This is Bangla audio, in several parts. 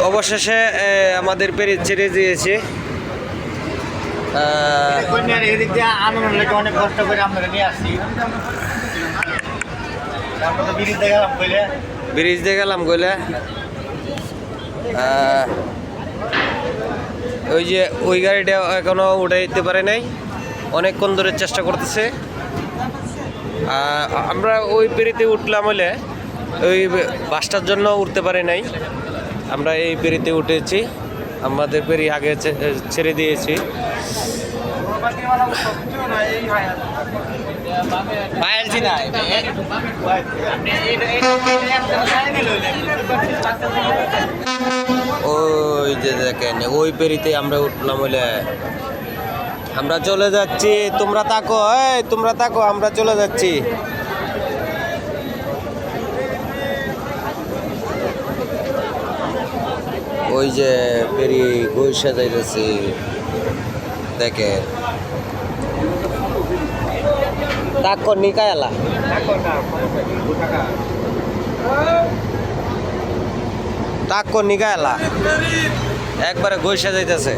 অবশেষে আমাদের পেরে ছেড়ে দিয়েছে। অনেক কষ্ট করে আমরা নিয়ে আসছি। ব্রিজ দিয়ে গেলাম কইলে ওই যে ওই গাড়িটা এখনো উঠে দিতে পারে নাই, অনেকক্ষণ ধরে চেষ্টা করতেছে। আমরা ওই পেরিতে উঠলাম হলে ওই বাসটার জন্য উঠতে পারে নাই, আমরা এই পেরিতে উঠেছি। আমাদের পেরি আগে ছেড়ে দিয়েছি। ওই যে দেখেন ওই পেরিতে আমরা উঠলাম হলে আমরা চলে যাচ্ছি। তোমরা তাকো, তোমরা তাকো, আমরা চলে যাচ্ছি। ওই যে পেরি গৈসা যাইতেছি দেখেন। তাকো নিকায়লা তাকো নিকায়লা একবারে গৈসা যাইতেছে।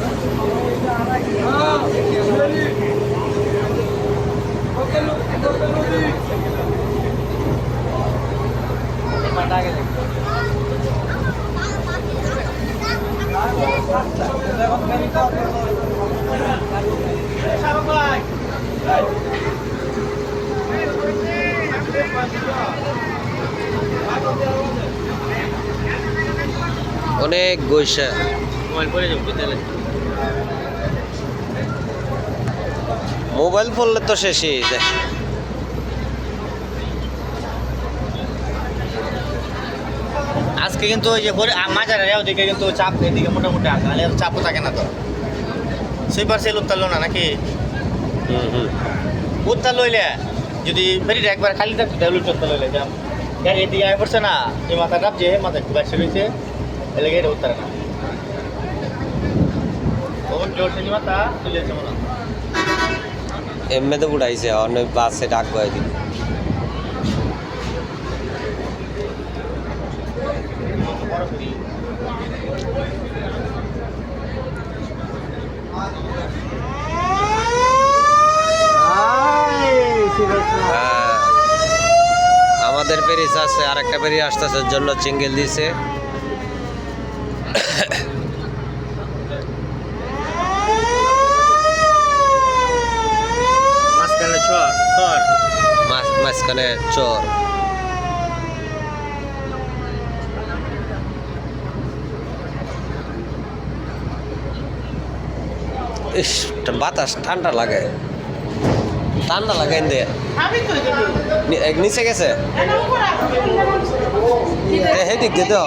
অনেক গৈসা মোবাইল ফোনলে তো শেষই। আজকে কিন্তু ওই যে মাঝারে ওদিকে কিন্তু চাপ এদিকে মোটামুটি আছে, নাহলে চাপও থাকে না। তো সুইপার সেল উত্তাল না নাকি উত্তাল লইলে যদি ফেরিটা একবার খালি থাকতো তাহলে উত্তাল লইলে গাড়ি এদিকে আয় পড়ছে না, এই মাথা ডাবছে, মাথা একটু বাইসে রয়েছে, এলে এটা উত্তারে না। ওর জোরছে মাথা চলে যাচ্ছে মনে এমনি তো উঠাইছে, অনেক বাসে ডাকবো এদিকে। আমাদের পেরিস আছে, আর একটা পেরি আসতেছে জন্য চিঙ্গেল দিছে। মাঝখানে চর। ইস বাতাস ঠান্ডা লাগে, ঠান্ডা লাগে নিচে গেছে হেদিক দিয়ে তো